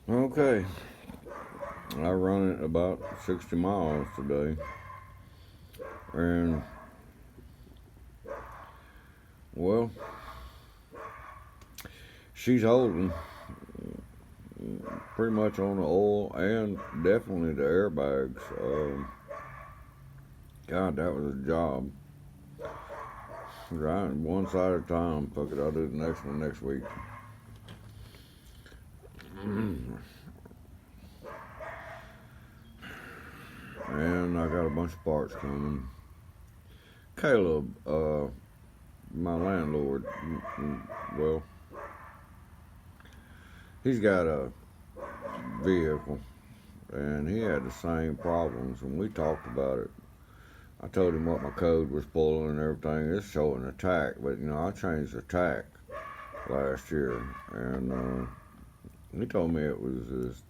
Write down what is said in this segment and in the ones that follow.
Okay, I run it about 60 miles today, and well, she's holding pretty much on the oil and definitely the airbags. God, that was a job. Right, one side at a time. Fuck it, I'll do the next one next week. And I got a bunch of parts coming. Caleb, my landlord, well, he's got a vehicle and he had the same problems, and we talked about it. I told him what my code was pulling and everything. It's showing attack, but I changed the attack last year, and he told me it was his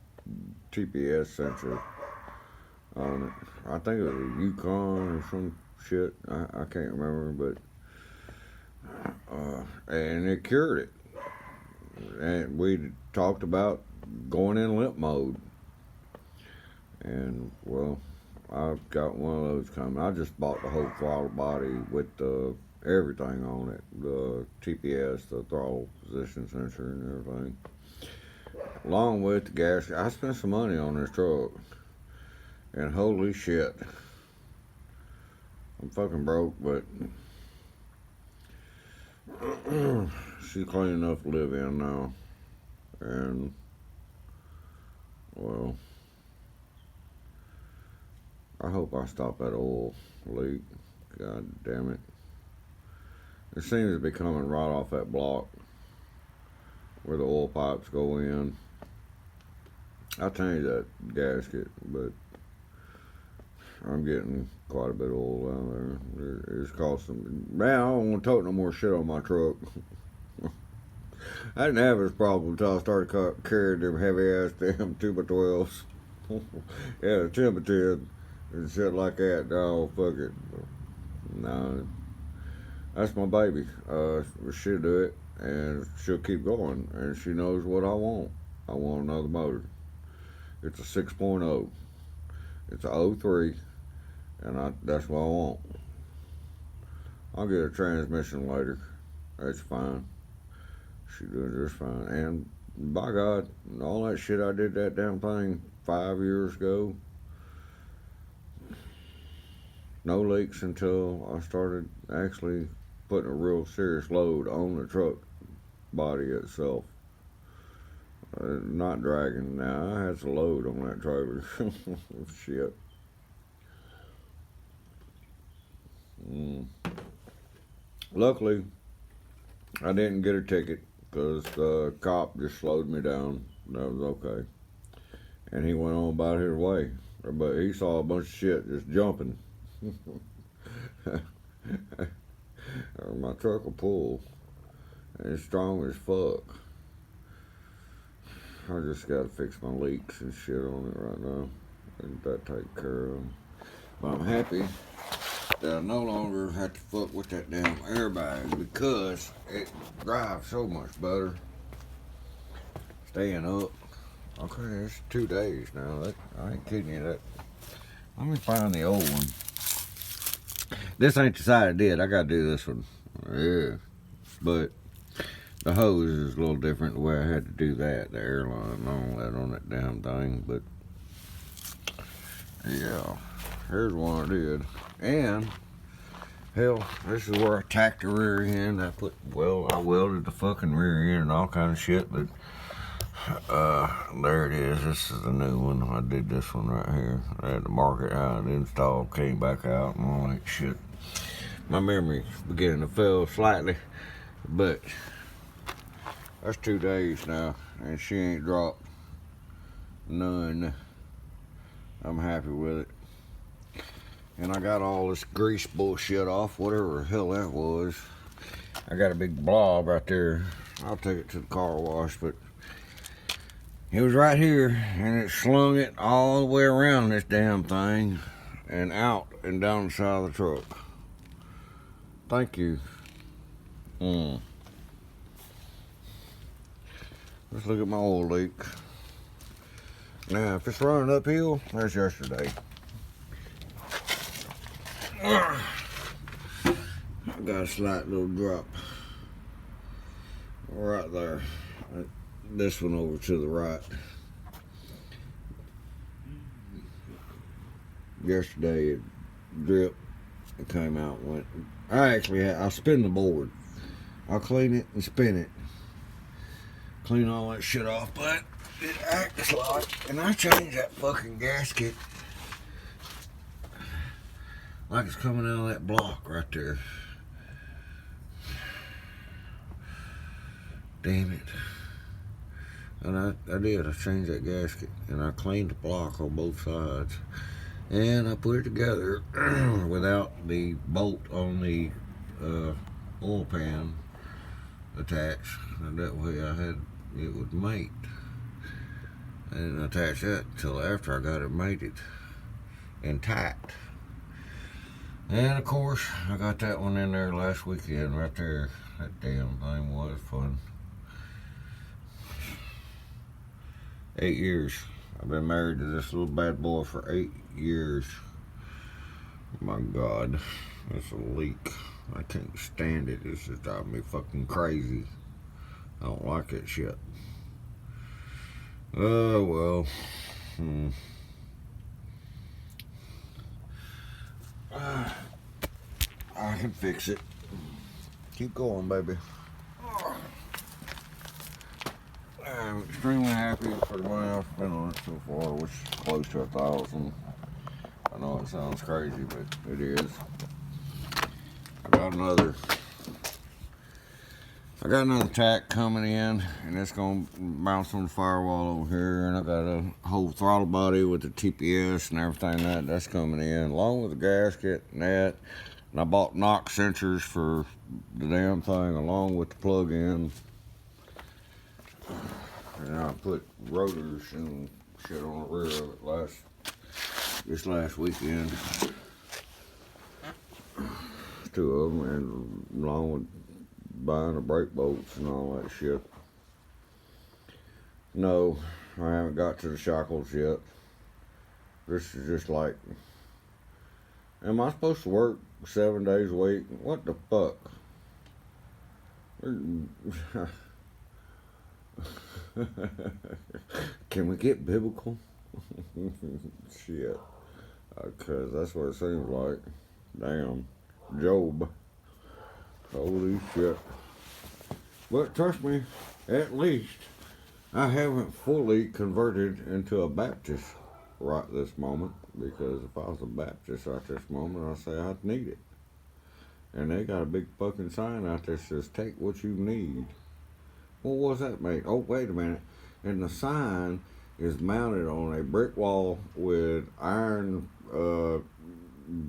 TPS sensor on it. I think it was a Yukon or some shit. I can't remember, but and it cured it. And we talked about going in limp mode, and well, I've got one of those coming. I just bought the whole throttle body with the everything on it, the TPS, the throttle position sensor, and everything, along with the gas. I spent some money on this truck, and holy shit, I'm fucking broke, but she's clean enough to live in now, and well, I hope I stop that oil leak. God damn it. It seems to be coming right off that block where the oil pipes go in. I changed that gasket, but I'm getting quite a bit of oil down there. It's costing. Man, I don't want to tote no more shit on my truck. I didn't have this problem until I started carrying them heavy ass damn 2x12s. Yeah, 10x10 and shit like that. No, fuck it. No, that's my baby. She'll do it, and she'll keep going, and she knows what I want. I want another motor. It's a 6.0. It's a '03, and that's what I want. I'll get a transmission later. That's fine. She does just fine. And by God, all that shit I did that damn thing 5 years ago, no leaks until I started actually putting a real serious load on the truck body itself. Not dragging. Now, I had some load on that trailer. Shit. Mm. Luckily, I didn't get a ticket because the cop just slowed me down. That was okay. And he went on about his way. But he saw a bunch of shit just jumping. My truck will pull. And it's strong as fuck. I just gotta fix my leaks and shit on it right now. And that take care of. But I'm happy that I no longer have to fuck with that damn airbag because it drives so much better. Staying up. Okay, it's 2 days now. I ain't kidding you. Let me find the old one. This ain't the side I did. I gotta do this one. Yeah. But the hose is a little different the way I had to do that. The airline and all that on that damn thing. But yeah, here's one I did. And hell, this is where I tacked the rear end. I welded the fucking rear end and all kind of shit. But there it is. This is the new one. I did this one right here. I had to mark it how it installed, came back out, and all that shit. My memory's beginning to fail slightly, but that's 2 days now, and she ain't dropped none. I'm happy with it. And I got all this grease bullshit off, whatever the hell that was. I got a big blob right there. I'll take it to the car wash, but it was right here, and it slung it all the way around this damn thing and out and down the side of the truck. Thank you. Let's look at my oil leak. Now, if it's running uphill, there's yesterday. I got a slight little drop right there. This one over to the right. Yesterday it dripped. It came out and went. I'll spin the board. I'll clean it and spin it. Clean all that shit off, but it acts like, and I changed that fucking gasket like it's coming out of that block right there. Damn it. And I did. I changed that gasket and I cleaned the block on both sides. And I put it together without the bolt on the oil pan attached. And that way it would mate. I didn't attach that until after I got it mated and tight. And of course, I got that one in there last weekend right there. That damn thing was fun. 8 years. I've been married to this little bad boy for 8 years. My God, it's a leak. I can't stand it. It's just driving me fucking crazy. I don't like that shit. Oh, well. I can fix it. Keep going, baby. I'm extremely happy for the money I've spent on it so far, which is close to 1,000. I know it sounds crazy, but it is. I got another tack coming in, and it's gonna bounce on the firewall over here. And I got a whole throttle body with the TPS and everything that's coming in, along with the gasket and that. And I bought knock sensors for the damn thing, along with the plug-in. And I put rotors and shit on the rear of it this last weekend. 2 of them, and along with buying the brake bolts and all that shit. No, I haven't got to the shackles yet. This is just like, am I supposed to work 7 days a week? What the fuck? Can we get biblical? Shit. Because that's what it seems like. Damn. Job. Holy shit. But trust me, at least I haven't fully converted into a Baptist right this moment. Because if I was a Baptist right this moment, I'd say I'd need it. And they got a big fucking sign out there that says, take what you need. Well, what's that made? Oh, wait a minute. And the sign is mounted on a brick wall with iron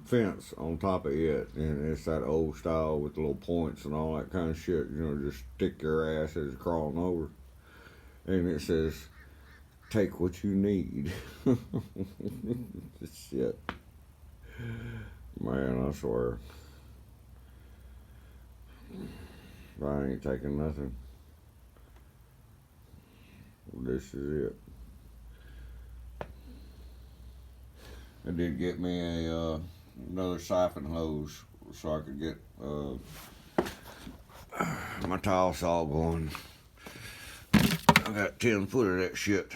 fence on top of it. And it's that old style with little points and all that kind of shit. You know, just stick your ass as you're crawling over. And it says, take what you need. Shit. Man, I swear. I ain't taking nothing. This is it. I did get me another siphon hose so I could get my tile saw going. I got 10 foot of that shit.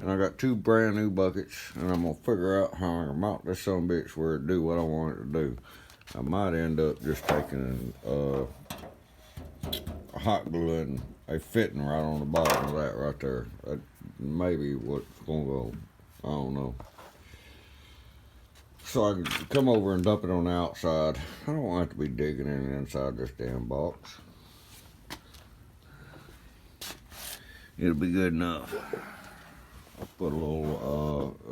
And I got 2 brand new buckets, and I'm gonna figure out how I'm gonna mount this son of a bitch where it do what I want it to do. I might end up just taking a hot glue and a fitting right on the bottom of that right there. That may be what's gonna go. I don't know. So I can come over and dump it on the outside. I don't want to have to be digging in inside this damn box. It'll be good enough. I'll put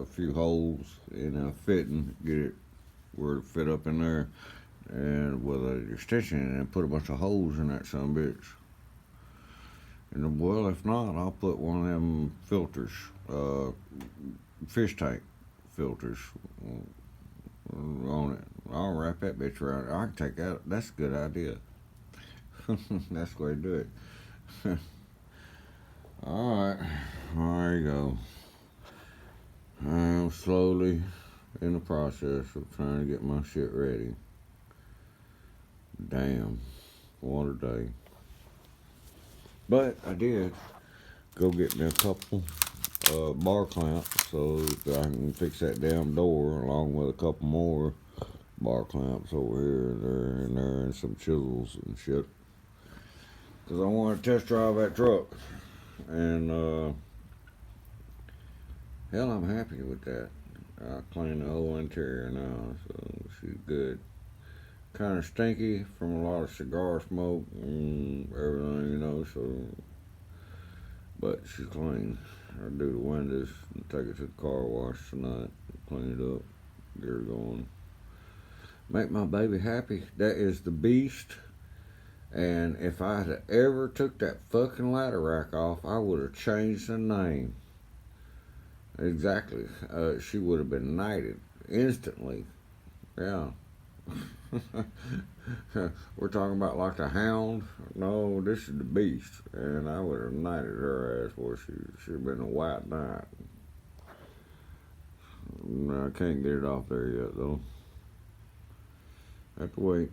a few holes in a fitting, get it where it fit up in there, and with an extension and put a bunch of holes in that son of a bitch. And well, if not, I'll put one of them filters, fish tank filters on it. I'll wrap that bitch around. I can take that. That's a good idea. That's the way to do it. Alright, there you go. slowly in the process of trying to get my shit ready. Damn, what a day. But I did go get me a couple bar clamps so that I can fix that damn door, along with a couple more bar clamps over here, there, and there, and some chisels and shit. Because I want to test drive that truck. And hell, I'm happy with that. I cleaned the whole interior now, so she's good. Kind of stinky from a lot of cigar smoke and everything, you know, so. But she's clean. I'll do the windows and take it to the car wash tonight, clean it up, get her going. Make my baby happy. That is the beast. And if I had ever took that fucking ladder rack off, I would have changed the name. Exactly. She would have been knighted instantly. Yeah. We're talking about like the hound. No, this is the beast. And I would have knighted her ass where she'd have been a white knight. No, I can't get it off there yet though. Have to wait.